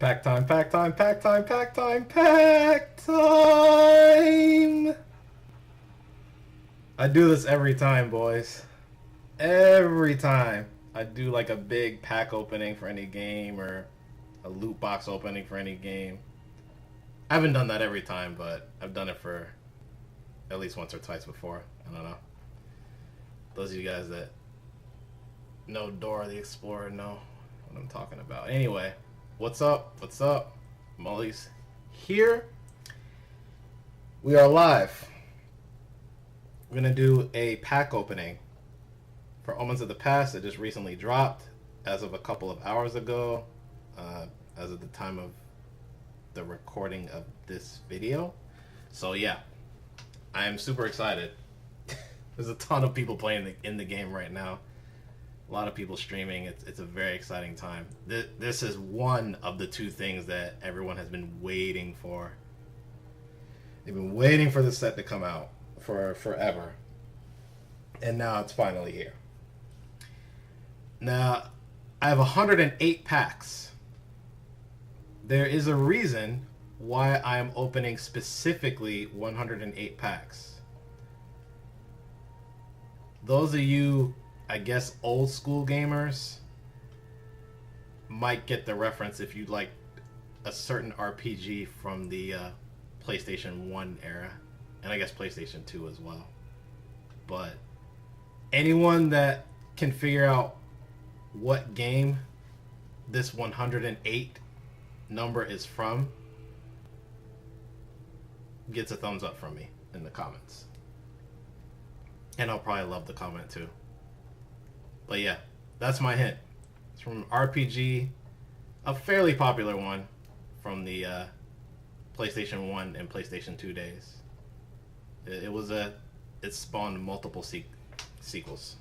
Pack time, pack time, pack time, pack time, pack time! I do this every time, boys. Every time. I do like a big pack opening for any game or a loot box opening for any game. I haven't done that every time, but I've done it for at least once or twice before. I don't know. Those of you guys that know Dora the Explorer know what I'm talking about. Anyway, what's up? What's up? Mully's here. We are live. We're going to do a pack opening for Omens of the Past that just recently dropped as of a couple of hours ago, as of the time of the recording of this video. So yeah, I am super excited. There's a ton of people playing in the game right now. A lot of people streaming. It's a very exciting time. This is one of the two things that everyone has been waiting for. They've been waiting for the set to come out for forever. And now it's finally here. Now, I have 108 packs. There is a reason why I am opening specifically 108 packs. Those of you, I guess, old school gamers might get the reference if you like a certain RPG from the PlayStation 1 era, and I guess PlayStation 2 as well. But anyone that can figure out what game this 108 number is from gets a thumbs up from me in the comments. And I'll probably love the comment too. But yeah, that's my hint. It's from an RPG, a fairly popular one from the PlayStation 1 and PlayStation 2 days. It spawned multiple sequels.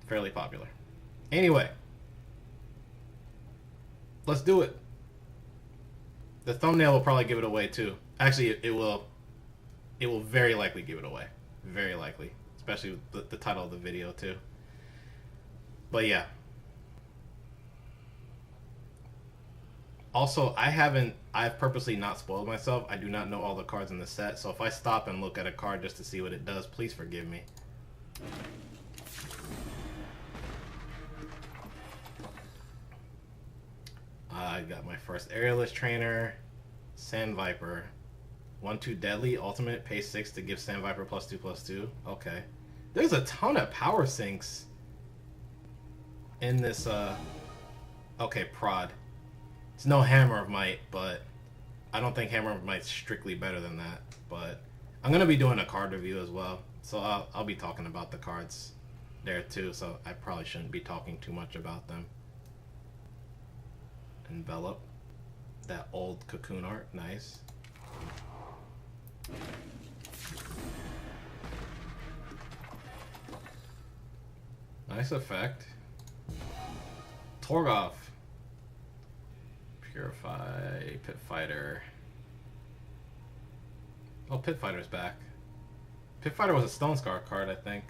Fairly popular. Anyway, let's do it. The thumbnail will probably give it away too. Actually, it will very likely give it away. Very likely. Especially with the title of the video too. But yeah. Also, I've purposely not spoiled myself. I do not know all the cards in the set, so if I stop and look at a card just to see what it does, please forgive me. I got my first Aerialist Trainer, Sand Viper. 1/2 Deadly, Ultimate, pay 6 to give Sand Viper +2/+2. Okay. There's a ton of power sinks in this, okay, Prod. It's no Hammer of Might, but I don't think Hammer of Might's strictly better than that. But I'm going to be doing a card review as well, so I'll be talking about the cards there too, so I probably shouldn't be talking too much about them. Envelop. That old Cocoon art, nice. Nice effect. Torgoff. Purify. Pit Fighter. Oh, Pit Fighter's back. Pit Fighter was a Stone Scar card, I think.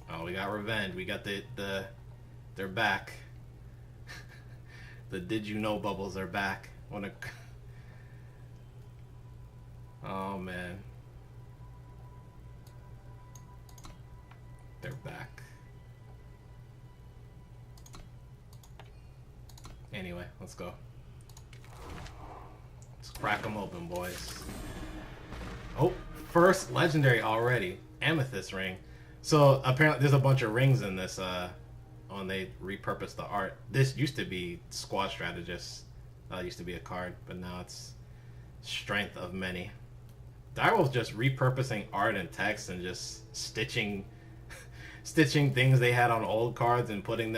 Oh, we got Revenge. We got they're back. The Did You Know bubbles are back. Oh man. They're back. Anyway, let's go. Let's crack them open, boys. Oh, first legendary already. Amethyst ring. So apparently there's a bunch of rings in this when they repurposed the art. This used to be Squad Strategist. Used to be a card, but now it's Strength of Many. Direwolf's just repurposing art and text and just stitching things they had on old cards and putting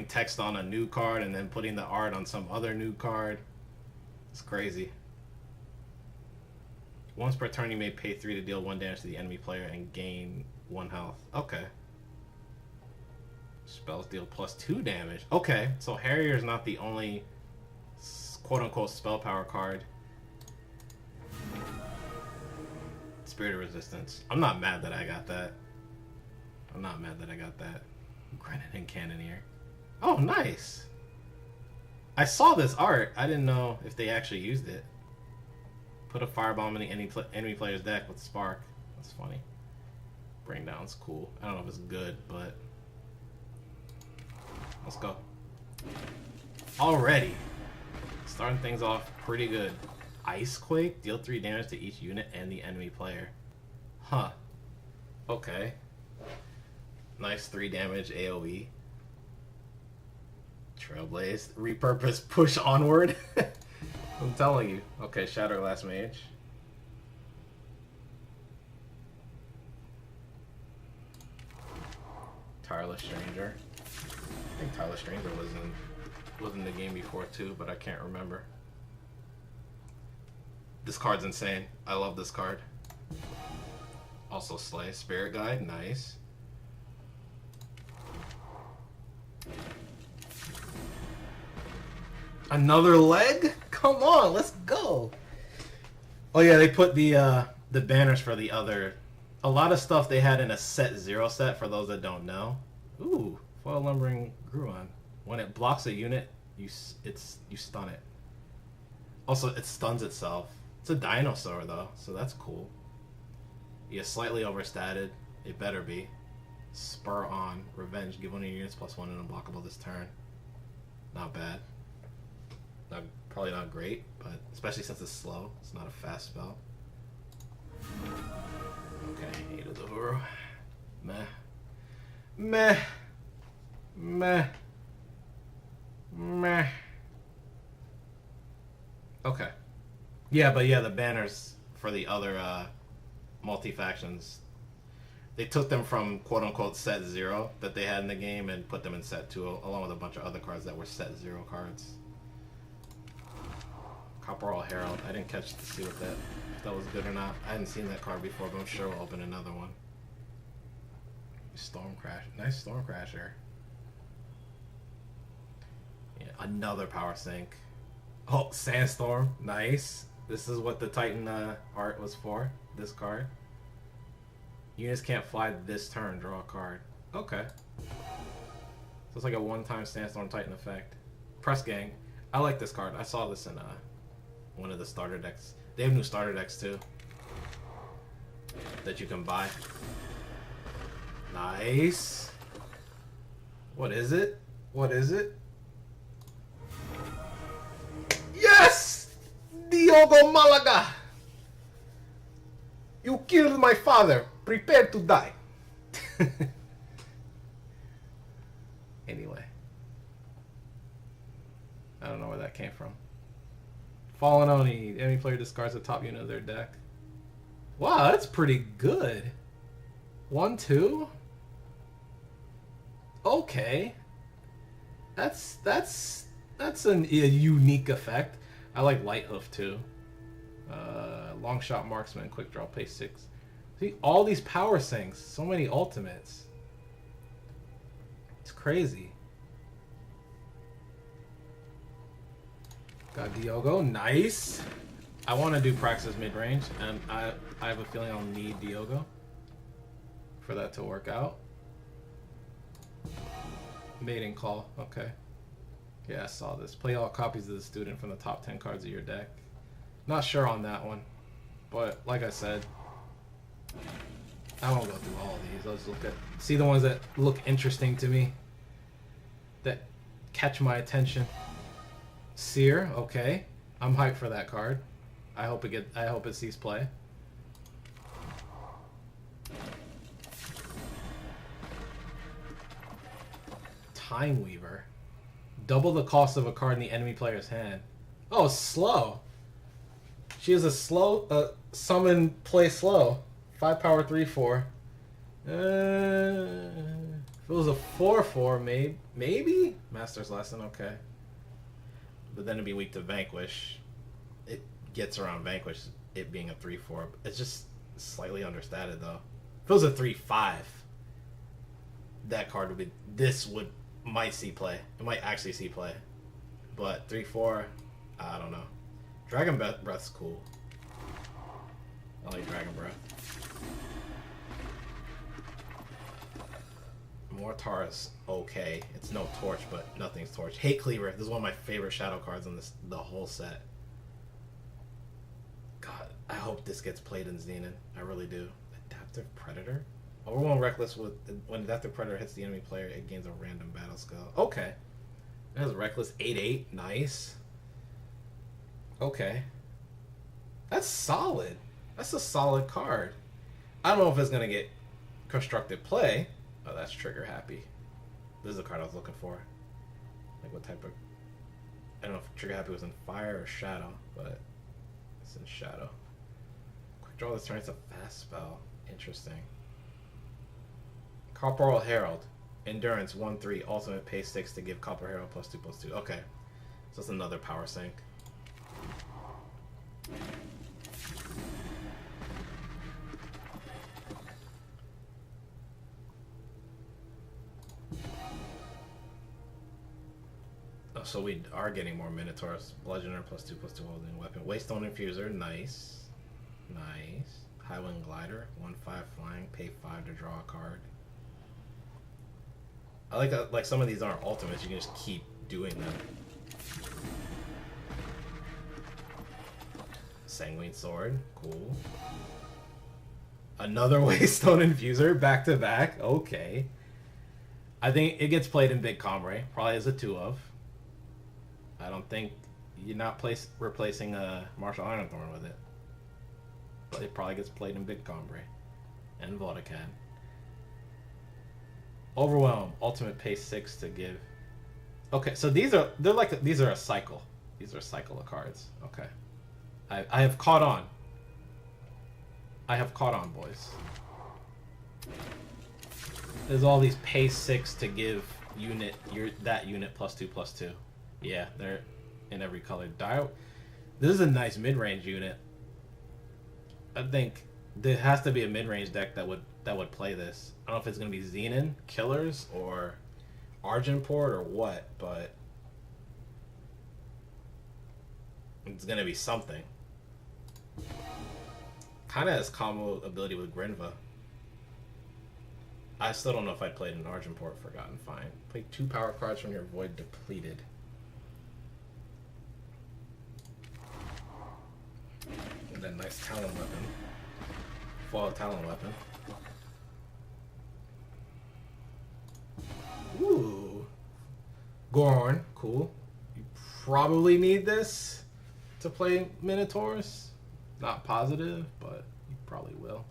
text on a new card and then putting the art on some other new card. It's crazy. Once per turn you may pay 3 to deal 1 damage to the enemy player and gain 1 health. Okay. Spells deal +2 damage. Okay, so Harrier's not the only quote-unquote spell power card. Spirit of Resistance. I'm not mad that I got that. Grenadin Cannoneer. Oh, nice. I saw this art. I didn't know if they actually used it. Put a firebomb in the enemy player's deck with spark. That's funny. Bring down's cool. I don't know if it's good, but let's go. Already starting things off pretty good. Ice Quake, deal 3 damage to each unit and the enemy player. Huh. Okay. Nice 3 damage AoE. Trailblaze, repurpose, push onward. I'm telling you. Okay, Shatter Last Mage. Tireless Stranger. I think Tireless Stranger was in the game before too, but I can't remember. This card's insane. I love this card. Also Slay. Spirit Guide, nice. Another leg? Come on, let's go. Oh yeah, they put the banners for the other. A lot of stuff they had in a set 0 set for those that don't know. Ooh, Foil Lumbering Gruon. When it blocks a unit, you stun it. Also, it stuns itself. It's a dinosaur though, so that's cool. Yeah, slightly overstated. It better be. Spur on. Revenge. Give one of your units +1 and unblockable this turn. Not bad. Probably not great, but especially since it's slow. It's not a fast spell. Okay, Hate of the Hero. Meh. Meh. Meh. Meh. Okay. Yeah, but yeah, the banners for the other multi-factions, they took them from quote-unquote set 0 that they had in the game and put them in set 2 along with a bunch of other cards that were set 0 cards. Copperall Herald. I didn't catch to see if that was good or not. I hadn't seen that card before, but I'm sure we'll open another one. Storm Crash. Nice Storm Crasher. Yeah, another Power Sink. Oh, Sandstorm. Nice. This is what the Titan art was for. This card. Units can't fly this turn. Draw a card. Okay. So it's like a one-time Sandstorm Titan effect. Press Gang. I like this card. I saw this in one of the starter decks. They have new starter decks too that you can buy. Nice. What is it? What is it? Yes! Diogo Malaga! You killed my father. Prepare to die. Anyway. I don't know where that came from. Fallen Oni. Any player discards the top unit of their deck. Wow, that's pretty good. 1/2? Okay. That's a unique effect. I like Light Hoof too. Long Shot Marksman, Quick Draw, pay 6. See, all these power sinks. So many ultimates. It's crazy. Got Diogo, nice. I want to do Praxis mid-range, and I have a feeling I'll need Diogo for that to work out. Mating Call, okay. Yeah, I saw this. Play all copies of the student from the top 10 cards of your deck. Not sure on that one, but like I said, I won't go through all of these. I'll just see the ones that look interesting to me, that catch my attention. Seer, okay. I'm hyped for that card. I hope it sees play. Time Weaver. Double the cost of a card in the enemy player's hand. Oh, slow. She is a slow summon play slow. 5 power 3/4. If it was a 4/4, maybe? Master's Lesson, okay. But then it'd be weak to Vanquish. It gets around Vanquish, it being a 3/4. It's just slightly understated though. If it was a 3/5, that card would be. Might see play. It might actually see play. But 3/4, I don't know. Dragon Breath's cool. I like Dragon Breath. Mortar's okay. It's no torch, but nothing's torch. Hate Cleaver. This is one of my favorite shadow cards in the whole set. God, I hope this gets played in Xenon. I really do. Adaptive Predator? Overwhelm Reckless with when Adaptive Predator hits the enemy player, it gains a random battle skill. Okay. It has Reckless 8/8. Nice. Okay. That's solid. That's a solid card. I don't know if it's gonna get constructed play. Oh, that's trigger happy. This is the card I was looking for. Like what type of... I don't know if trigger happy was in fire or shadow, but it's in shadow. Quick draw this turn. It's a fast spell. Interesting. Corporal Herald. Endurance 1/3. Ultimate pay 6 to give Corporal Herald +2/+2. Okay. So it's another power sink. So we are getting more Minotaurs. Bludgeoner +2/+2 holding weapon. Waystone Infuser, nice. Nice. Highwind Glider, 1/5 flying, pay 5 to draw a card. I like some of these aren't ultimates, you can just keep doing them. Sanguine Sword, cool. Another Waystone Infuser, back to back, okay. I think it gets played in Big Combre, probably as a 2-of. I don't think you're not replacing a Martial Ironthorn with it. But it probably gets played in Big Combre and Vodacad. Overwhelm, ultimate pay 6 to give. Okay, so these are a cycle. These are a cycle of cards. Okay. I have caught on. I have caught on, boys. There's all these pay 6 to give that unit +2/+2. Yeah, they're in every color. This is a nice mid-range unit. I think there has to be a mid-range deck that would play this. I don't know if it's gonna be Xenon, Killers, or Argenport, or what, but it's gonna be something. Kind of has combo ability with Grinva. I still don't know if I played an Argenport Forgotten Find. Play 2 power cards from your void depleted. And then nice Talon weapon. Foil Talon weapon. Ooh. Gorhorn, cool. You probably need this to play Minotaurs. Not positive, but you probably will.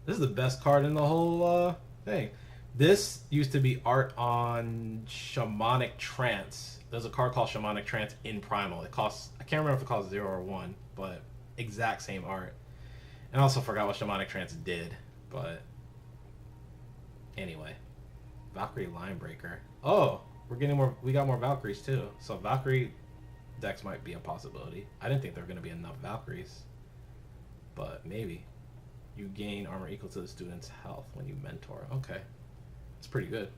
This is the best card in the whole thing. This used to be art on Shamanic Trance. There's a card called Shamanic Trance in Primal. It costs, I can't remember if it costs 0 or 1, but exact same art. And I also forgot what Shamanic Trance did, but anyway. Valkyrie Linebreaker. Oh, we got more Valkyries too. So Valkyrie decks might be a possibility. I didn't think there were going to be enough Valkyries, but maybe. You gain armor equal to the student's health when you mentor. Okay. It's pretty good.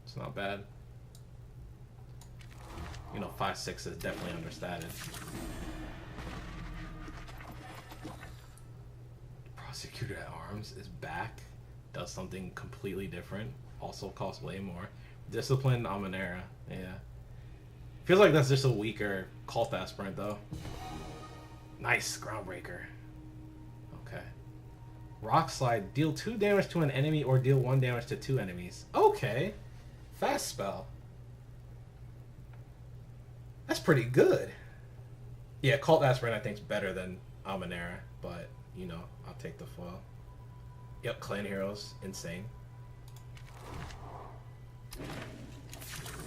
It's not bad. You know, 5/6 is definitely understated. Prosecutor at Arms is back. Does something completely different. Also costs way more. Disciplined Amanera. Yeah. Feels like that's just a weaker Cult Aspirant, though. Nice. Groundbreaker. Okay. Rock Slide. Deal 2 damage to an enemy or deal 1 damage to 2 enemies. Okay. Fast spell. That's pretty good. Yeah, Cult Aspirant I think is better than Amanera, but, you know, I'll take the foil. Yep, Clan Heroes. Insane.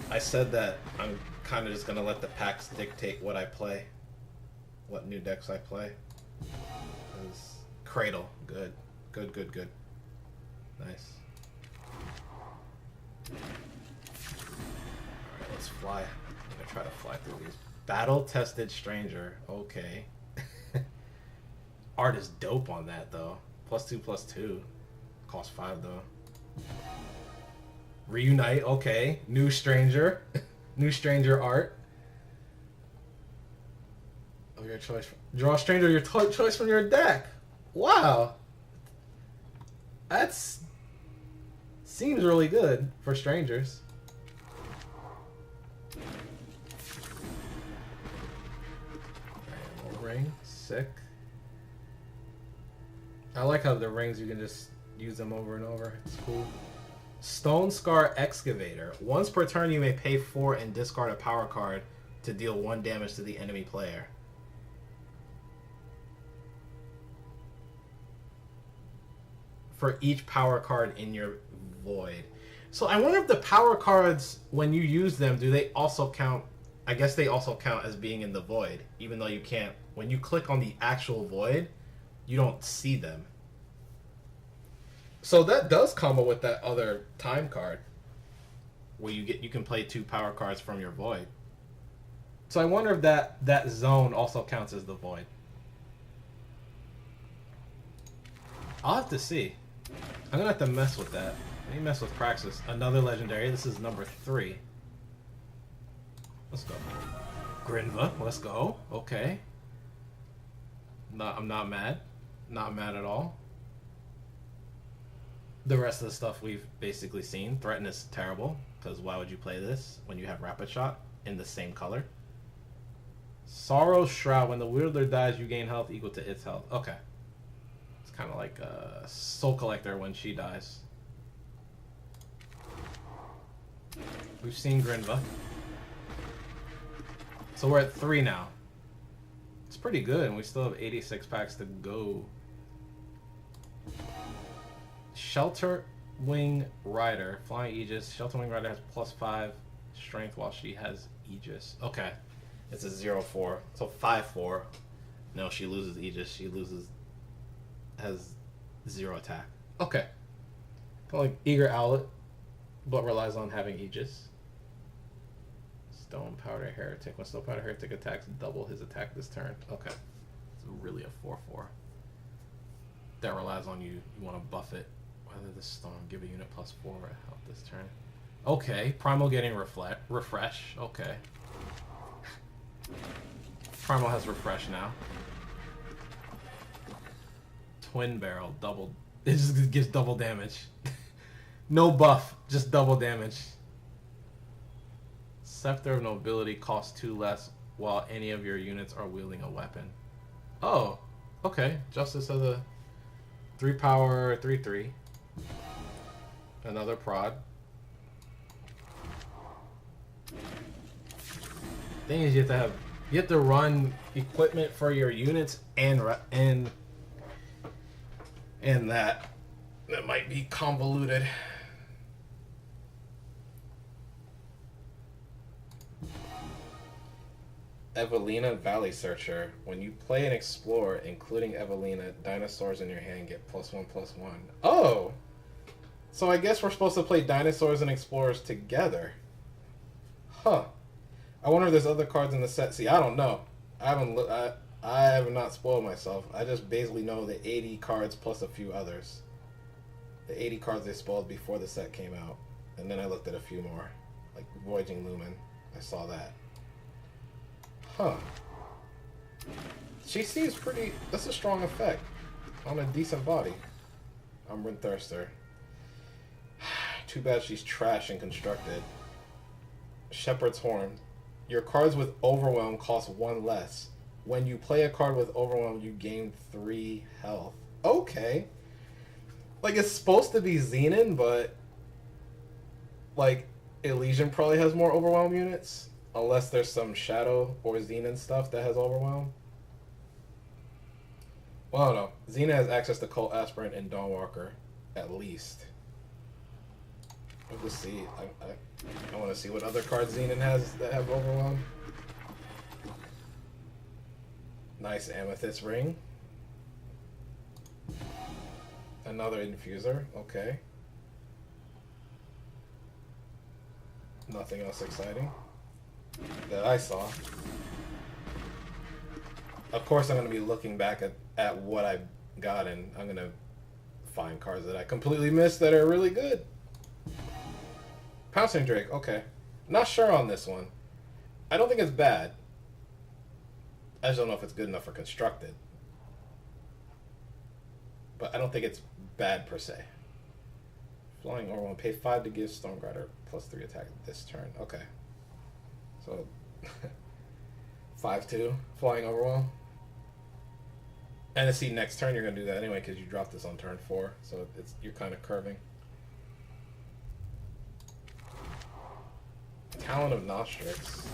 I said that I'm kind of just going to let the packs dictate what I play. What new decks I play. Cradle. Good. Good, good, good. Nice. Alright, let's fly. I'm going to try to fly through these. Battle-tested Stranger. Okay. Art is dope on that, though. +2/+2. Cost 5, though. Reunite. Okay. New Stranger. New Stranger art. Of your choice. Draw a Stranger your choice from your deck. Wow. That's Seems really good for strangers. Ring, sick. I like how the rings you can just use them over and over. It's cool. Stone Scar Excavator. Once per turn, you may pay 4 and discard a power card to deal 1 damage to the enemy player. For each power card in your void. So I wonder if the power cards, when you use them, do they also count? I guess they also count as being in the void, even though you can't. When you click on the actual void, you don't see them. So that does combo with that other time card, where you can play 2 power cards from your void. So I wonder if that zone also counts as the void. I'll have to see. I'm gonna have to mess with that. Let me mess with Praxis. Another legendary. This is number 3. Let's go. Grinva. Let's go. Okay. I'm not mad. Not mad at all. The rest of the stuff we've basically seen. Threaten is terrible, because why would you play this when you have Rapid Shot in the same color? Sorrow Shroud. When the wielder dies, you gain health equal to its health. Okay. It's kind of like Soul Collector when she dies. We've seen Grinva. So we're at 3 now. It's pretty good, and we still have 86 packs to go. Shelter Wing Rider. Flying Aegis. Shelter Wing Rider has +5 strength while she has Aegis. Okay. It's a 0-4. So 5-4. No, she loses Aegis. She has 0 attack. Okay. Kind of like Eager Owlet, but relies on having Aegis. Stone Powder Heretic. When Stone Powder Heretic attacks, double his attack this turn. Okay. It's really a 4-4. That relies on you. You want to buff it. Whether the Storm give a unit +4 help this turn. Okay. Primal getting refresh. Okay. Primal has refresh now. Twin Barrel. Double. It just gives double damage. No buff. Just double damage. Scepter of Nobility costs 2 less while any of your units are wielding a weapon. Oh, okay. Justice has a 3 power, 3/3. Another prod. Thing is, you have to run equipment for your units and that might be convoluted. Evelina Valley Searcher. When you play an Explorer, including Evelina, dinosaurs in your hand get +1/+1. Oh! So I guess we're supposed to play dinosaurs and Explorers together. Huh. I wonder if there's other cards in the set. See, I don't know. I have not spoiled myself. I just basically know the 80 cards plus a few others. The 80 cards they spoiled before the set came out. And then I looked at a few more. Like Voyaging Lumen. I saw that. Huh. She seems pretty... That's a strong effect. On a decent body. Umbran Thirster. Too bad she's trash and constructed. Shepherd's Horn. Your cards with Overwhelm cost 1 less. When you play a card with Overwhelm, you gain 3 health. Okay. Like, it's supposed to be Xenon, but... Like, Elysian probably has more Overwhelm units. Unless there's some Shadow or Xenon stuff that has Overwhelm. Well, I don't know. Xenon has access to Cult Aspirant and Dawnwalker, at least. We'll just see. I want to see what other cards Xenon has that have Overwhelm. Nice Amethyst Ring. Another Infuser. Okay. Nothing else exciting that I saw. Of course, I'm going to be looking back at what I got, and I'm going to find cards that I completely missed that are really good. Pouncing Drake, okay. Not sure on this one. I don't think it's bad. I just don't know if it's good enough for constructed. But I don't think it's bad per se. Flying over 1. Pay 5 to give Stormrider +3 attack this turn. Okay. So 5/2. Flying overwhelm. And to see next turn you're gonna do that anyway because you dropped this on turn 4. So you're kind of curving. Talon of Nostrix.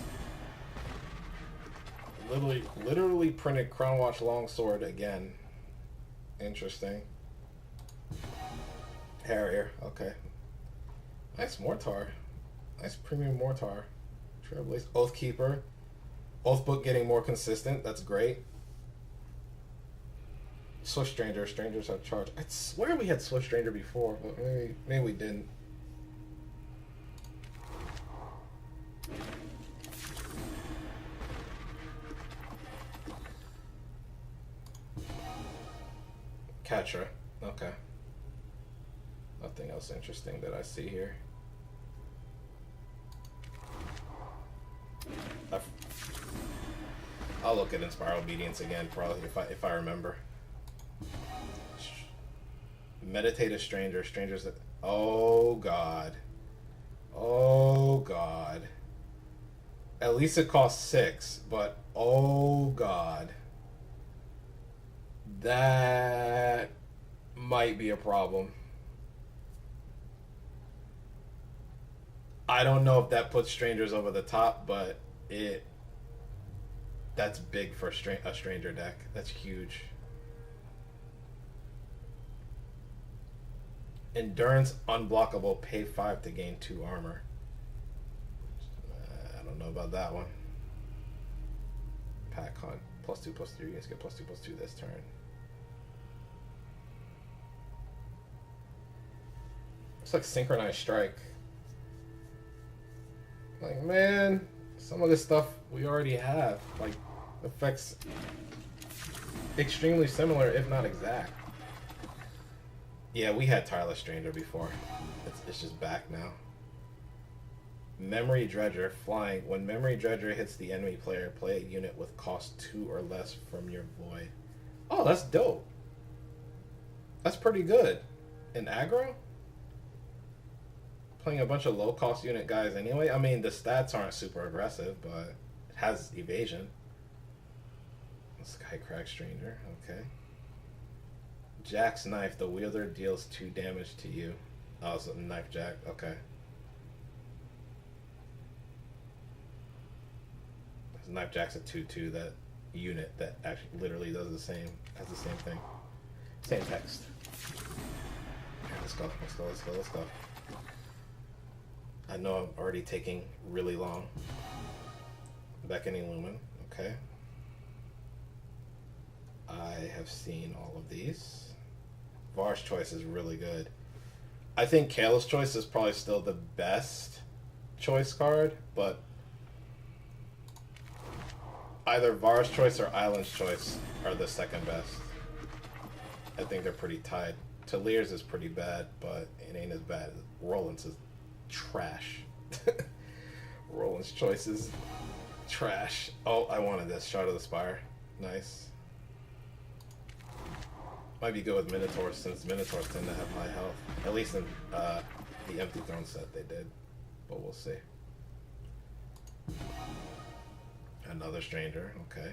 Literally printed Crown Watch Longsword again. Interesting. Harrier, okay. Nice Mortar. Nice premium Mortar. Trailblaze. Oathkeeper. Oathbook getting more consistent. That's great. Swift Stranger. Strangers have charge. I swear we had Swift Stranger before, but maybe we didn't. Catcher. Okay. Nothing else interesting that I see here. I'll look at Inspire Obedience again, probably if I remember. Meditative Stranger. Strangers that. Oh God. Oh God. At least it costs 6, but oh God. That might be a problem. I don't know if that puts Strangers over the top, but that's big for a Stranger deck. That's huge. Endurance unblockable. Pay 5 to gain 2 armor. I don't know about that one. Pack Hunt. +2/+3. You guys get +2/+2 this turn. Looks like Synchronized Strike. Like, man, some of this stuff we already have. Like, effects extremely similar, if not exact. Yeah, we had Tireless Stranger before. It's just back now. Memory Dredger. Flying. When Memory Dredger hits the enemy player, play a unit with cost 2 or less from your void. Oh, that's dope. That's pretty good. In aggro? Playing a bunch of low-cost unit guys anyway. I mean, the stats aren't super aggressive, but it has evasion. Skycrack Stranger, okay. Jack's Knife. The wielder deals 2 damage to you. Oh, it's a Knife Jack, okay. Knife Jack's a 2/2, that unit that actually literally does has the same thing. Same text. Okay, let's go. I know I'm already taking really long. Beckoning Lumen, okay. I have seen all of these. Var's Choice is really good. I think Kayla's Choice is probably still the best choice card, but either Var's Choice or Island's Choice are the second best. I think they're pretty tied. Talir's is pretty bad, but it ain't as bad. Roland's is trash. Roland's Choice is trash. Oh, I wanted this. Shot of the Spire. Nice. Might be good with Minotaurs, since Minotaurs tend to have high health. At least in the Empty Throne set they did. But we'll see. Another Stranger, okay.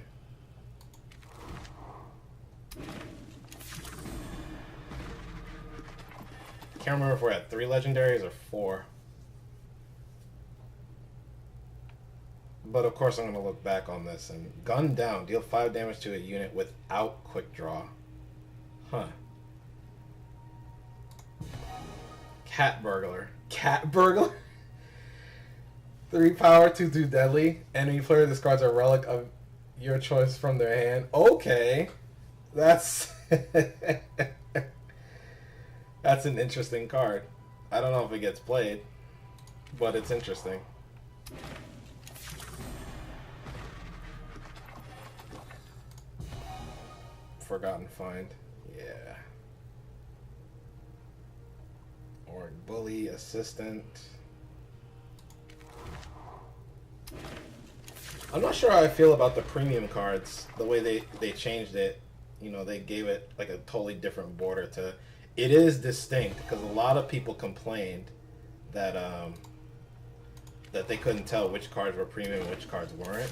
Can't remember if we're at 3 legendaries or 4. But of course I'm going to look back on this. And Gun Down. Deal 5 damage to a unit without Quick Draw. Huh. Cat Burglar. Cat Burglar? 3 power, 2/2 deadly. Enemy player discards a relic of your choice from their hand. Okay. That's... That's an interesting card. I don't know if it gets played, but it's interesting. Forgotten Find. Yeah. Or Bully, Assistant. I'm not sure how I feel about the premium cards. The way they changed it. You know, they gave it like a totally different border to It is distinct because a lot of people complained that that they couldn't tell which cards were premium and which cards weren't,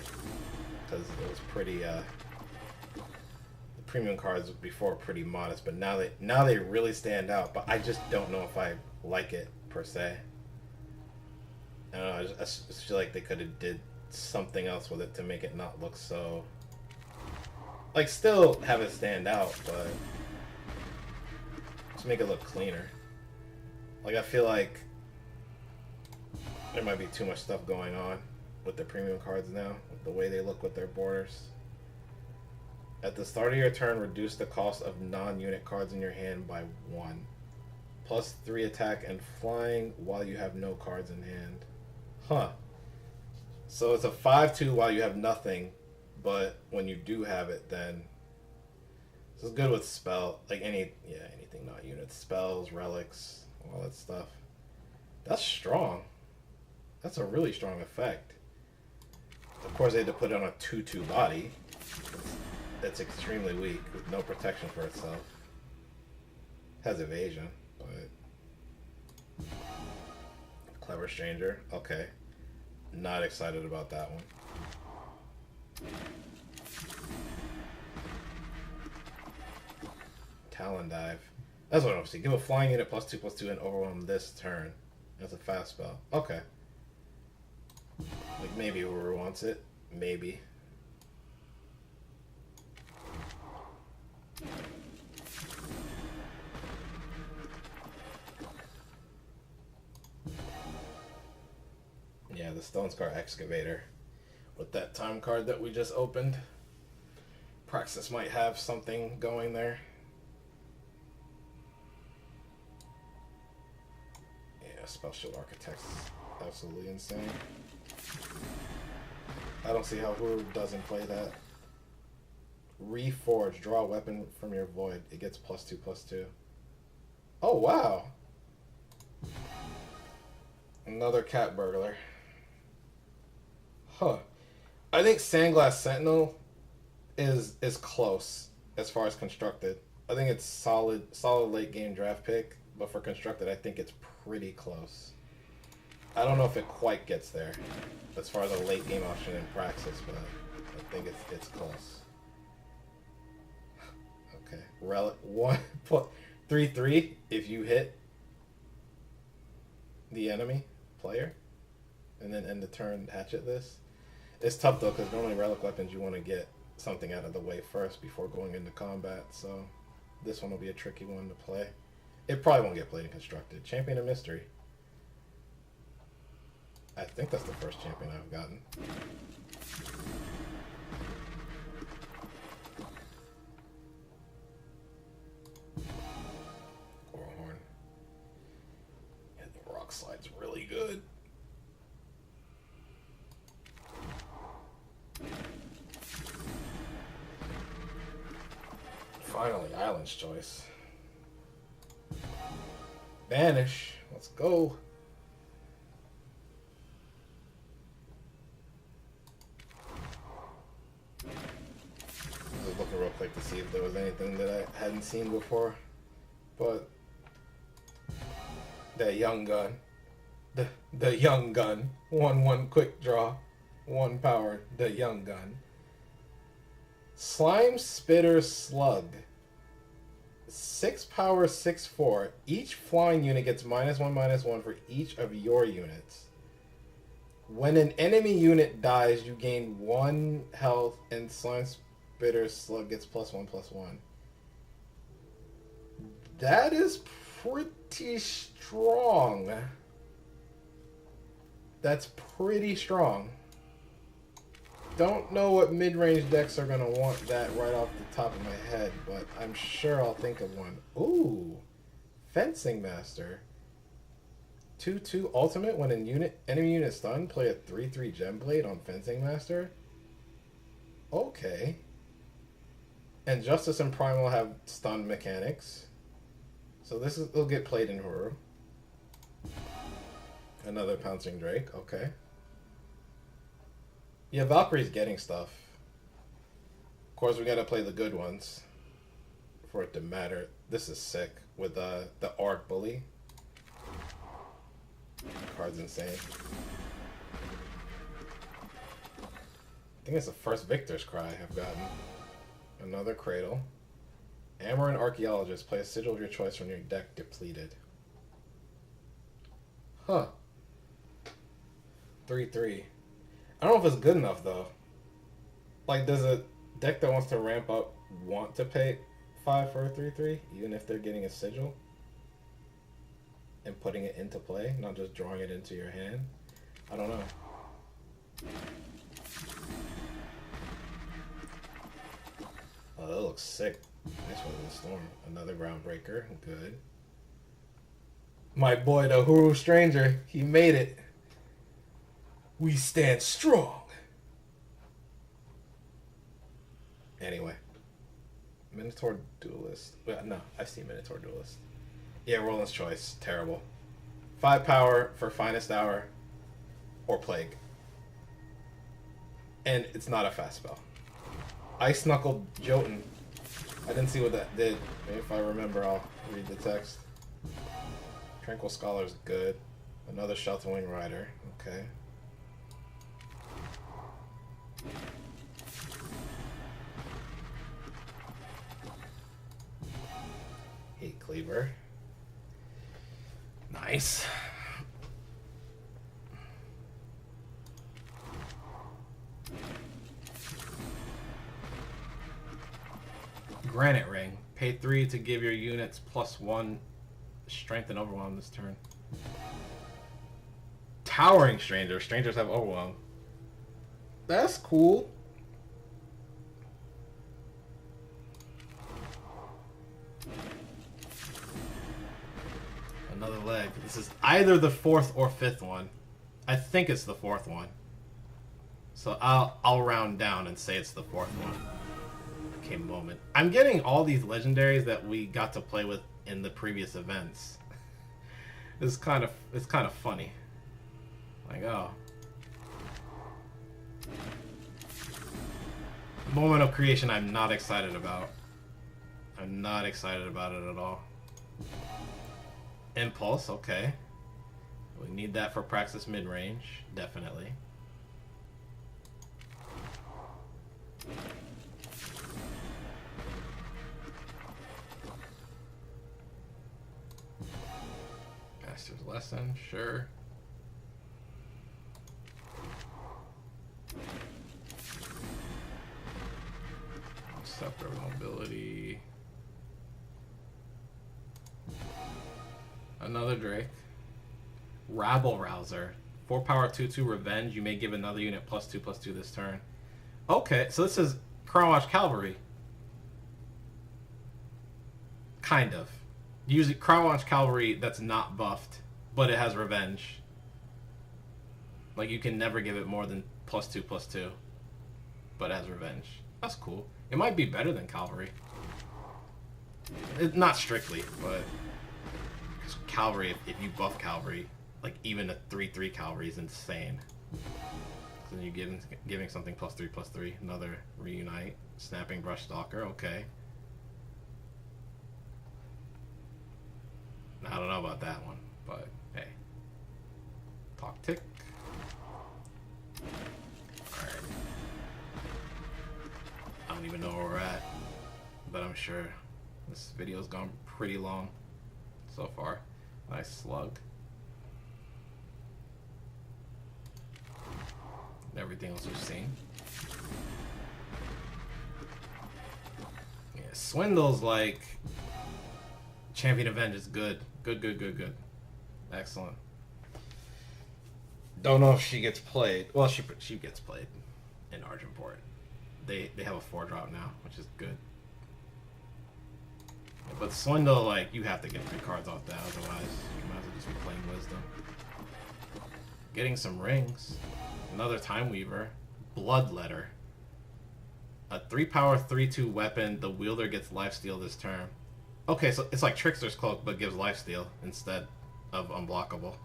because it was pretty the premium cards before were pretty modest, but now they really stand out. But I just don't know if I like it per se. I don't know. I just feel like they could have did something else with it to make it not look so, like, still have it stand out, but just make it look cleaner. Like, I feel like there might be too much stuff going on with the premium cards now, with the way they look with their borders. At the start of your turn, reduce the cost of non-unit cards in your hand by 1. Plus 3 attack and flying while you have no cards in hand. Huh. So it's a 5/2 while you have nothing, but when you do have it, then this is good with spell, like anything not units, spells, relics, all that stuff. That's strong. That's a really strong effect. Of course, they had to put it on a 2/2 body. That's extremely weak with no protection for itself. Has evasion, but clever stranger. Okay. Not excited about that one. Talon Dive. That's what I want to see. Give a flying unit +2/+2 and overwhelm this turn. That's a fast spell. Okay. Like, maybe whoever wants it. Maybe. Yeah, the Stonescar Excavator. With that time card that we just opened. Praxis might have something going there. Yeah, Spellshield Architect's absolutely insane. I don't see how who doesn't play that. Reforge. Draw a weapon from your void. It gets +2/+2. Oh, wow. Another cat burglar. Huh. I think Sandglass Sentinel is close as far as constructed. I think it's solid late game draft pick, but for constructed I think it's pretty close. I don't know if it quite gets there as far as a late game option in Praxis, but I think it's close. Okay. Relic 1/3/3 if you hit the enemy player and then end the turn hatchet this. It's tough though, because normally relic weapons you want to get something out of the way first before going into combat, so this one will be a tricky one to play. It probably won't get played in constructed. Champion of Mystery. I think that's the first champion I've gotten. Horn. Yeah, the rock slide's really good. Finally, Island's Choice. Banish. Let's go. I was looking real quick to see if there was anything that I hadn't seen before. But that young gun. The young gun. 1/1 quick draw. 1 power. The young gun. Slime Spitter Slug. 6 power, 6/4. Each flying unit gets -1/-1 for each of your units. When an enemy unit dies, you gain 1 health, and Slime Spitter Slug gets +1/+1. That is pretty strong. That's pretty strong. Don't know what mid-range decks are going to want that right off the top of my head, but I'm sure I'll think of one. Ooh, Fencing Master. 2/2 ultimate. When an enemy unit is stunned, play a 3/3 Gem Blade on Fencing Master. Okay. And Justice and Primal have stun mechanics. So it'll get played in Huru. Another Pouncing Drake, okay. Yeah, Valkyrie's getting stuff. Of course, we gotta play the good ones for it to matter This is sick with the Arc Bully. Card's insane. I think it's the first Victor's Cry I've gotten. Another Cradle. Amaran Archaeologist. Play a sigil of your choice from your deck depleted. Huh. 3/3. I don't know if it's good enough though. Like, does a deck that wants to ramp up want to pay 5 for a 3/3, even if they're getting a sigil and putting it into play, not just drawing it into your hand? I don't know. Oh, that looks sick. Nice one in the storm. Another Groundbreaker. Good. My boy, the Huru Stranger, he made it. We stand strong. Anyway. Minotaur Duelist. Well, no, I've seen Minotaur Duelist. Yeah, Roland's Choice. Terrible. 5 power for Finest Hour or Plague. And it's not a fast spell. Ice Knuckle Jotun. I didn't see what that did. Maybe if I remember, I'll read the text. Tranquil Scholar's good. Another Shelter Wing Rider. Okay. Hate Cleaver. Nice. Granite Ring. Pay 3 to give your units +1 strength and overwhelm this turn. Towering Stranger. Strangers have overwhelm. That's cool. Another leg. This is either the 4th or 5th one. I think it's the 4th one. So I'll round down and say it's the 4th one. Okay, moment. I'm getting all these legendaries that we got to play with in the previous events. It's kind of funny. Like, oh. Moment of Creation I'm not excited about. I'm not excited about it at all. Impulse, okay. We need that for Praxis mid-range, definitely. Master's Lesson, sure. Scepter of Mobility. Another Drake. Rabble Rouser. 4 power 2/2 Revenge. You may give another unit +2/+2 this turn. Okay, so this is Crown Watch Cavalry. Kind of. Using Crown Watch Cavalry that's not buffed, but it has Revenge. Like, you can never give it more than +2/+2, but it has Revenge. That's cool. It might be better than Cavalry. Not strictly, but Cavalry, if you buff Cavalry, like even a 3/3 Cavalry is insane. So then you're giving something +3/+3. Another Reunite. Snapping Brush Stalker, okay. I don't know about that one, but hey. Talk Tick. Alright. I don't even know where we're at, but I'm sure this video's gone pretty long so far. Nice Slug. Everything else we've seen. Yeah, Swindle's like Champion Avenge is good. Good. Excellent. Don't know if she gets played. Well, she gets played in Argenport. They have a 4-drop now, which is good. But Swindle, like, you have to get 3 cards off that, otherwise you might as well just be playing Wisdom. Getting some rings. Another Time Weaver. Bloodletter. A 3 power 3/2 weapon. The wielder gets lifesteal this turn. Okay, so it's like Trickster's Cloak, but gives lifesteal instead of unblockable.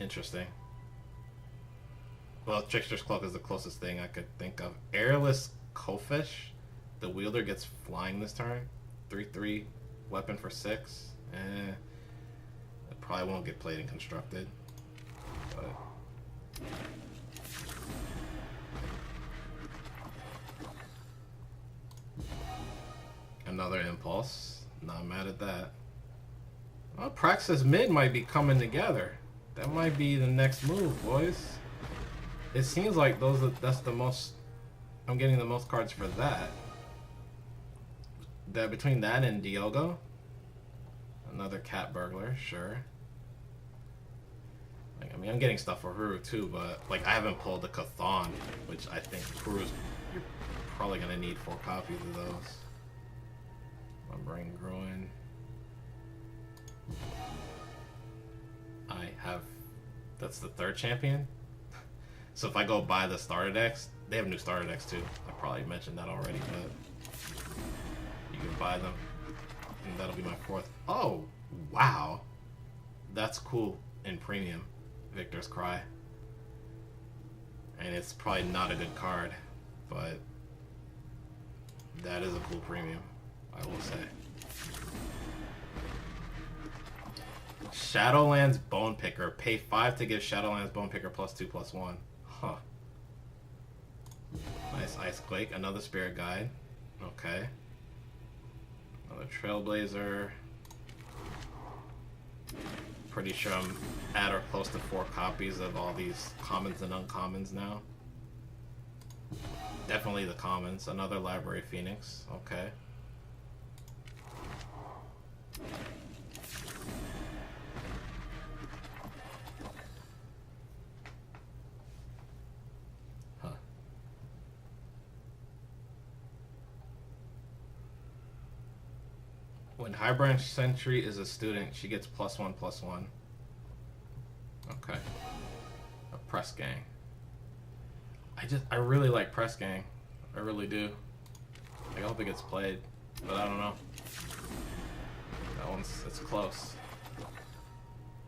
Interesting. Well, Trickster's Cloak is the closest thing I could think of. Airless Kofish. The wielder gets flying this turn. 3/3 Weapon for 6. It probably won't get played and constructed. But another impulse. Not mad at that. Well, Praxis mid might be coming together. That might be the next move, boys. It seems like that's the most. I'm getting the most cards for that. That between that and Diogo. Another cat burglar, sure. Like, I mean, I'm getting stuff for Huru too, but like I haven't pulled the Chthon, which I think Huru's you're probably gonna need 4 copies of those. Lumbering Groin. I have. That's the 3rd champion. So if I go buy the starter decks, they have new starter decks too. I probably mentioned that already, but you can buy them, and that'll be my 4th. Oh, wow, that's cool in premium. Victor's Cry, and it's probably not a good card, but that is a cool premium, I will say. Shadowlands Bone Picker. Pay 5 to give Shadowlands Bone Picker +2/+1. Huh. Nice Ice Quake. Another Spirit Guide. Okay. Another Trailblazer. Pretty sure I'm at or close to 4 copies of all these commons and uncommons now. Definitely the commons. Another Library Phoenix. Okay. When High Branch Sentry is a student, she gets +1/+1. Okay. A Press Gang. I really like Press Gang. I really do. I hope it gets played, but I don't know. That it's close.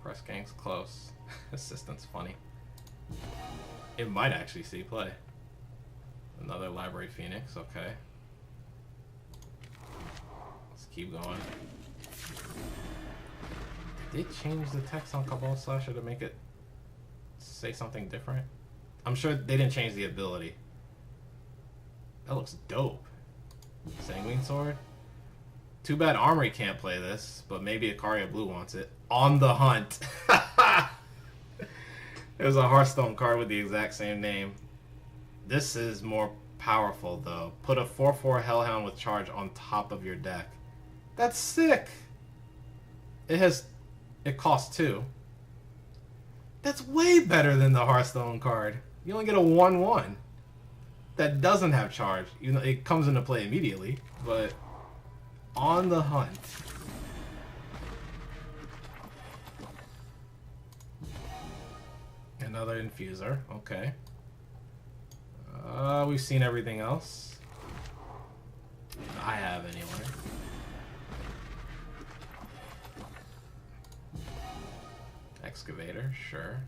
Press Gang's close. Assistant's funny. It might actually see play. Another Library Phoenix, okay. Keep going. Did they change the text on Cabal Slasher to make it say something different? I'm sure they didn't change the ability. That looks dope. Sanguine Sword. Too bad Armory can't play this, but maybe Ikaria Blue wants it. On the Hunt. There's a Hearthstone card with the exact same name. This is more powerful though. Put a 4/4 Hellhound with charge on top of your deck. That's sick. It costs 2. That's way better than the Hearthstone card. You only get a 1/1 that doesn't have charge. You know, it comes into play immediately, but On the Hunt. Another Infuser. Okay. We've seen everything else. I have anyway. Excavator, sure.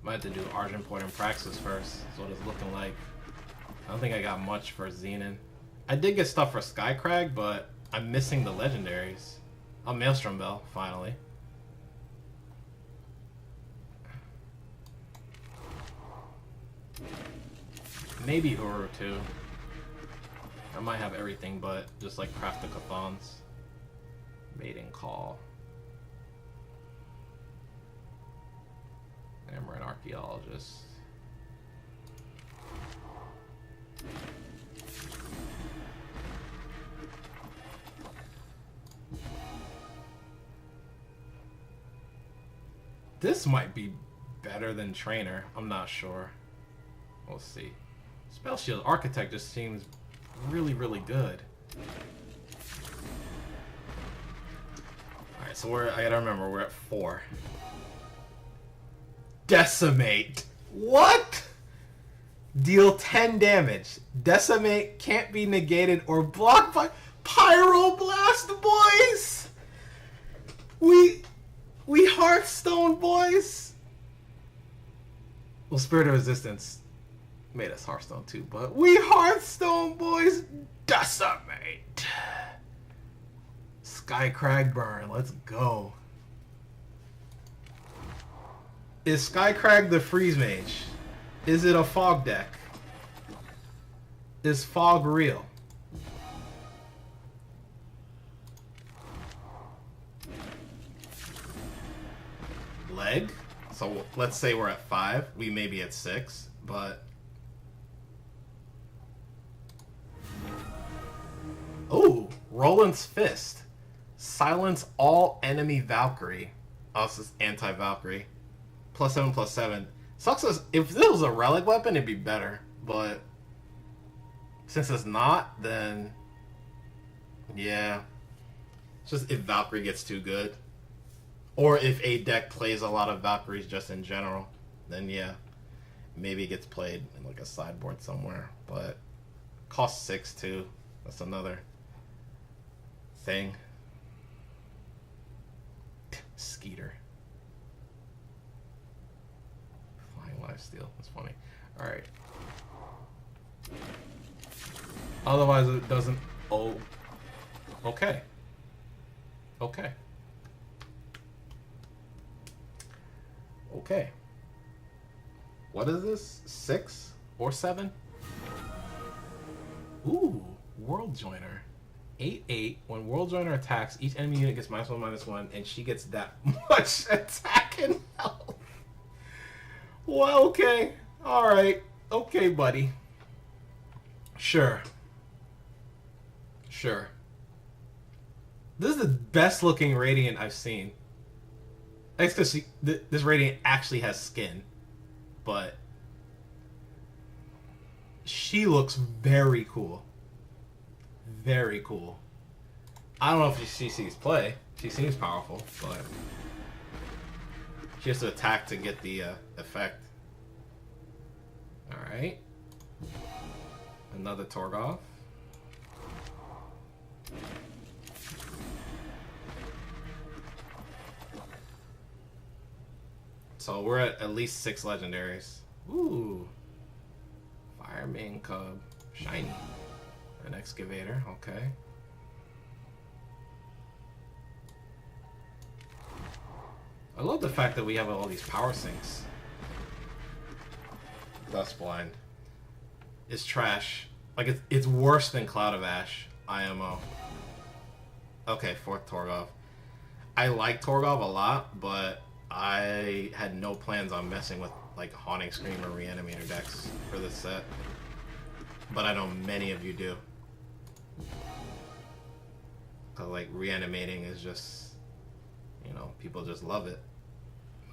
Might have to do Argent Point and Praxis first. That's what it's looking like. I don't think I got much for Xenon. I did get stuff for Skycrag, but I'm missing the legendaries. Oh, Maelstrom Bell, finally. Maybe Horror too. I might have everything but just like craft the Chthons. Mating Call. Amaran Archaeologist. This might be better than Trainer. I'm not sure. We'll see. Spell Shield Architect just seems really, really good. Alright, so I gotta remember, we're at 4. Decimate! What?! Deal 10 damage. Decimate can't be negated or blocked by Pyroblast, boys! We Hearthstone, boys! Well, Spirit of Resistance. Made us Hearthstone too, but we Hearthstone boys decimate. Sky Cragburn, let's go. Is Sky Crag the freeze mage? Is it a fog deck? Is fog real? Leg? So let's say we're at 5. We may be at 6, but... Ooh, Roland's Fist. Silence all enemy Valkyrie. Oh, this is anti-Valkyrie. +7/+7. Sucks as if this was a relic weapon, it'd be better. But since it's not, then yeah. It's just if Valkyrie gets too good. Or if a deck plays a lot of Valkyries just in general, then yeah. Maybe it gets played in like a sideboard somewhere. But costs 6 too. That's another thing. Skeeter. Flying lifesteal. That's funny. Alright. Otherwise it doesn't... Oh. Okay. Okay. Okay. What is this? 6 or 7? Ooh. World Joiner. 8/8. When World Joiner attacks, each enemy unit gets -1/-1, and she gets that much attack and health. Well, okay. Alright. Okay, buddy. Sure. Sure. This is the best looking Radiant I've seen. Because this Radiant actually has skin. But she looks very cool. Very cool. I don't know if she sees play. She seems powerful, but she has to attack to get the effect. Alright. Another Torgoth. So we're at least 6 legendaries. Ooh. Fireman Cub. Shiny. An Excavator. Okay. I love the fact that we have all these power sinks. Dustblind. It's trash. Like, it's worse than Cloud of Ash. IMO. Okay, 4th Torgoth. I like Torgoth a lot, but I had no plans on messing with, like, Haunting Scream or Reanimator decks for this set. But I know many of you do. Cause, like, Reanimating is just, you know, people just love it.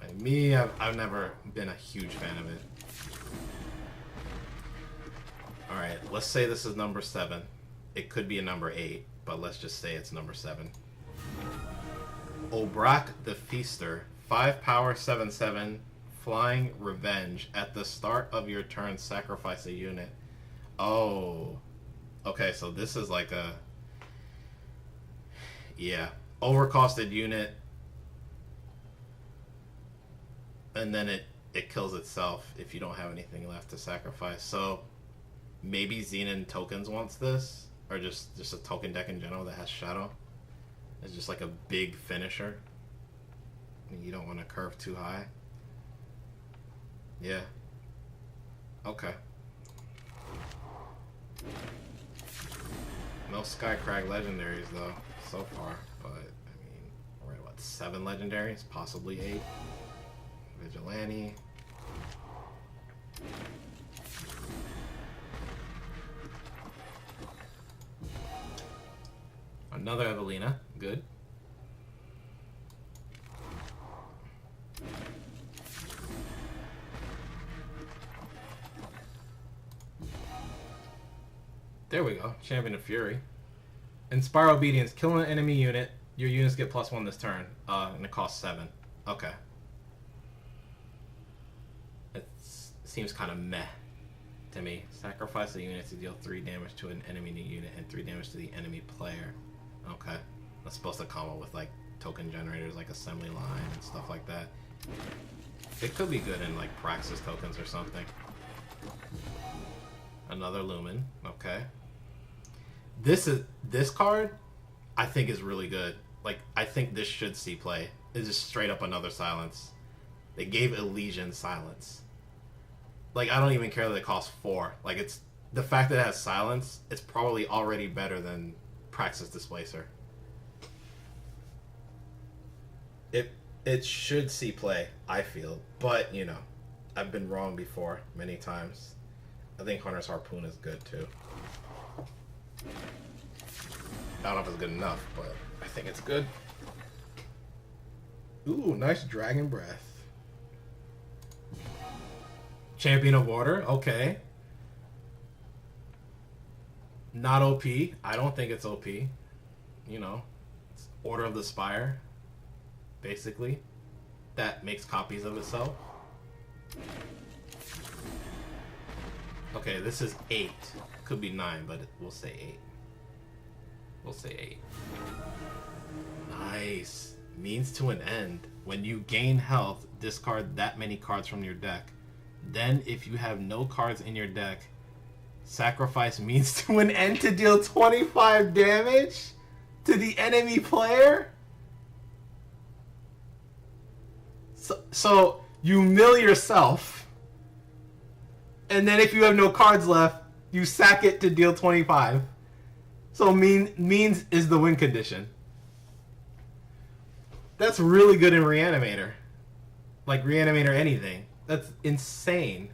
Like me, I've never been a huge fan of it. Alright, let's say this is number 7. It could be a number 8, but let's just say it's number 7. Obrak the Feaster. 5 power, 7/7, flying revenge. At the start of your turn, sacrifice a unit. Oh. Okay, so this is like a... Yeah. Overcosted unit. And then it kills itself if you don't have anything left to sacrifice. So maybe Xenon Tokens wants this. Or just a token deck in general that has Shadow. It's just like a big finisher. You don't want to curve too high. Yeah. Okay. No Sky Crag legendaries though, so far. But, I mean, we're at what, 7 legendaries? Possibly 8. Vigilante. Another Evelina. Good. There we go. Champion of Fury. Inspire Obedience. Kill an enemy unit. Your units get +1 this turn. And it costs 7. Okay. It seems kind of meh to me. Sacrifice a unit to deal 3 damage to an enemy unit and 3 damage to the enemy player. Okay. That's supposed to combo with like token generators like Assembly Line and stuff like that. It could be good in like Praxis tokens or something. Another Lumen. Okay. This card, I think is really good. Like, I think this should see play. It's just straight up another silence. They gave Elysian silence. Like, I don't even care that it costs 4. Like, it's the fact that it has silence, it's probably already better than Praxis Displacer. It should see play, I feel. But, you know, I've been wrong before many times. I think Hunter's Harpoon is good too. I don't know if it's good enough, but I think it's good. Ooh, nice Dragon Breath. Champion of Water, okay. Not OP. I don't think it's OP. You know, it's Order of the Spire, basically. That makes copies of itself. Okay, this is 8. Could be 9, but we'll say 8. We'll say 8. Nice. Means to an end. When you gain health, discard that many cards from your deck. Then, if you have no cards in your deck, sacrifice means to an end to deal 25 damage to the enemy player? So you mill yourself, and then if you have no cards left, you sack it to deal 25. So means is the win condition. That's really good in Reanimator. Like Reanimator anything. That's insane.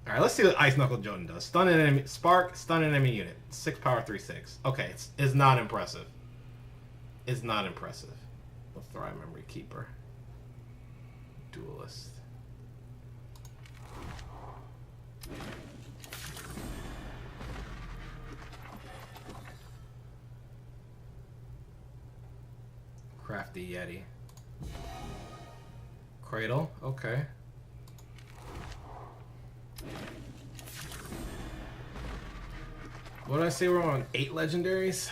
Alright, let's see what Ice Knuckle Joden does. Stun an enemy, Spark, stun an enemy unit. 6 power, 3/6. Okay, it's not impressive. It's not impressive. Let's throw out Memory Keeper. Duelist. Crafty Yeti. Cradle, okay. What did I say? We're on 8 legendaries?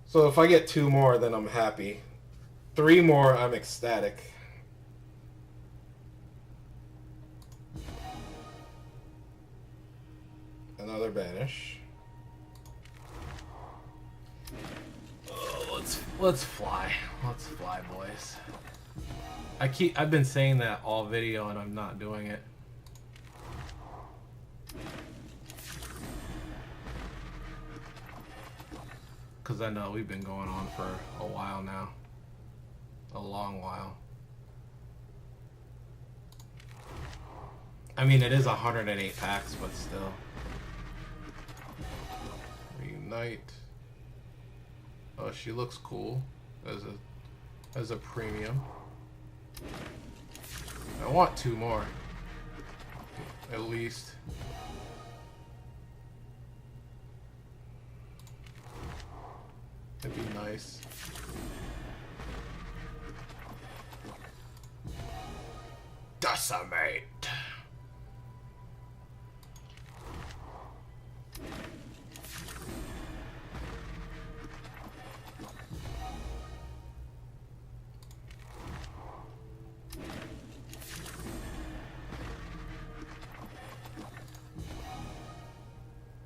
So if I get 2 more, then I'm happy. 3 more, I'm ecstatic. Another banish. Oh, let's fly. Let's fly, boys. I've been saying that all video and I'm not doing it. Because I know we've been going on for a while now. A long while. I mean, it is 108 packs, but still. Reunite. Oh, she looks cool as a premium. I want 2 more. At least. That'd be nice. Decimate.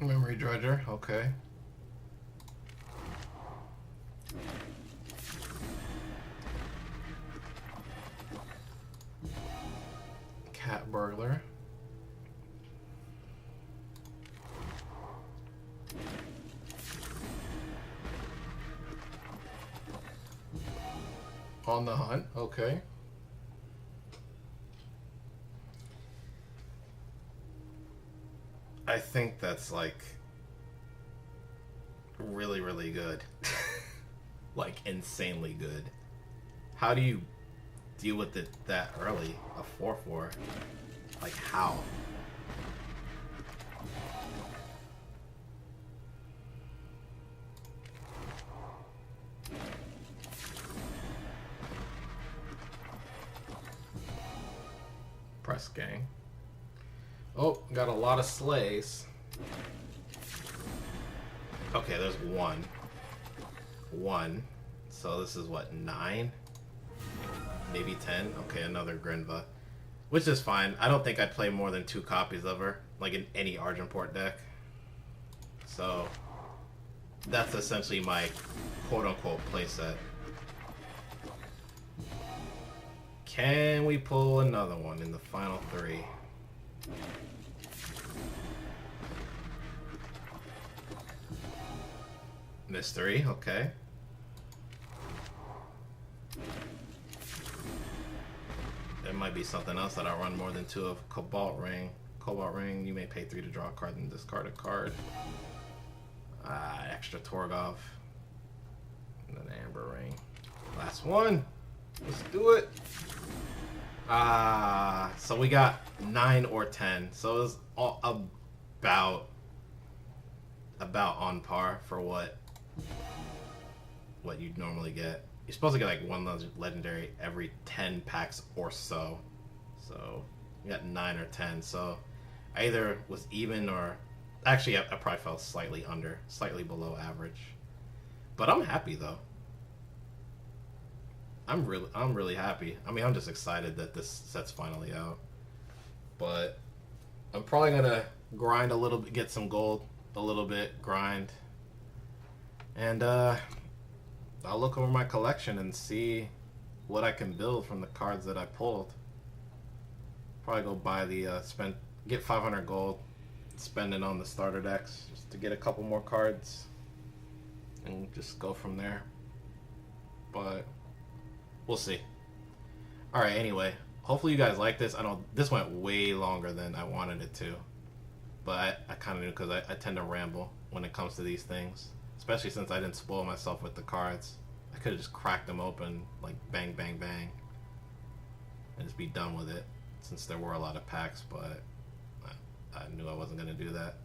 Memory Dredger, okay. Cat Burglar. On the Hunt, okay. I think that's like really, really good. Like insanely good. How do you deal with it that early? A 4/4? Like how? Press gang. Oh, got a lot of slays. Okay, there's 1. 1. So this is what, 9? maybe 10. Okay, another Grinva, which is fine. I don't think I'd play more than 2 copies of her, like in any Argenport deck. So that's essentially my quote-unquote playset. Can we pull another one in the final 3? Mystery, okay. There might be something else that I run more than 2 of. Cobalt Ring. Cobalt Ring, you may pay 3 to draw a card and discard a card. Extra Torgov. And an Amber Ring. Last one. Let's do it. So we got 9 or 10. So it was all about on par for what you'd normally get. You're supposed to get like 1 legendary every 10 packs or so. So you got 9 or 10. So I either was even or actually I probably fell slightly under, slightly below average. But I'm happy though. I'm really happy. I mean, I'm just excited that this set's finally out. But I'm probably gonna grind a little bit, get some gold, a little bit, grind, and I'll look over my collection and see what I can build from the cards that I pulled. Probably go buy the get 500 gold, spend it on the starter decks just to get a couple more cards, and just go from there. But we'll see. All right. Anyway, hopefully you guys like this. I know this went way longer than I wanted it to, but I kind of knew because I tend to ramble when it comes to these things. Especially since I didn't spoil myself with the cards. I could have just cracked them open, like bang, bang, bang, and just be done with it, since there were a lot of packs, but I knew I wasn't going to do that.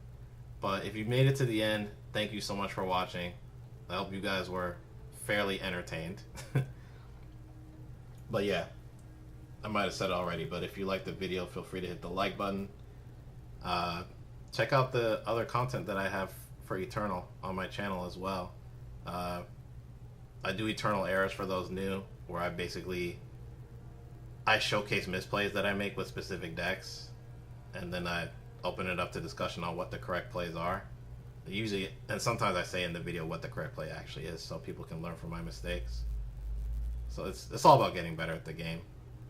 But if you made it to the end, thank you so much for watching. I hope you guys were fairly entertained. But yeah, I might have said it already, but if you liked the video, feel free to hit the like button. Check out the other content that I have for Eternal on my channel as well. I do Eternal Errors for those new, where I showcase misplays that I make with specific decks, and then I open it up to discussion on what the correct plays are. Usually, and sometimes I say in the video what the correct play actually is, so people can learn from my mistakes. So it's all about getting better at the game.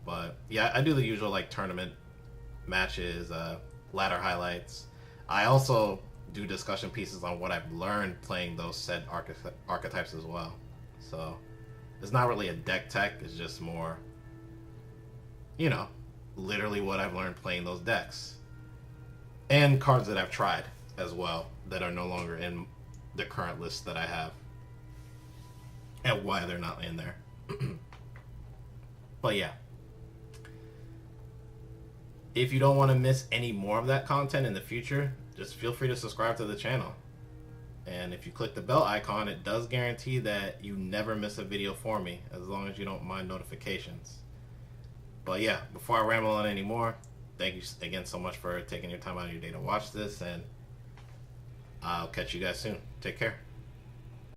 But yeah, I do the usual like tournament matches, ladder highlights. I also do discussion pieces on what I've learned playing those said archetypes as well. So it's not really a deck tech, it's just more, you know, literally what I've learned playing those decks. And cards that I've tried as well that are no longer in the current list that I have, and why they're not in there. But yeah, if you don't want to miss any more of that content in the future, just feel free to subscribe to the channel. And if you click the bell icon, it does guarantee that you never miss a video for me, as long as you don't mind notifications. But yeah, before I ramble on anymore, thank you again so much for taking your time out of your day to watch this, and I'll catch you guys soon. Take care.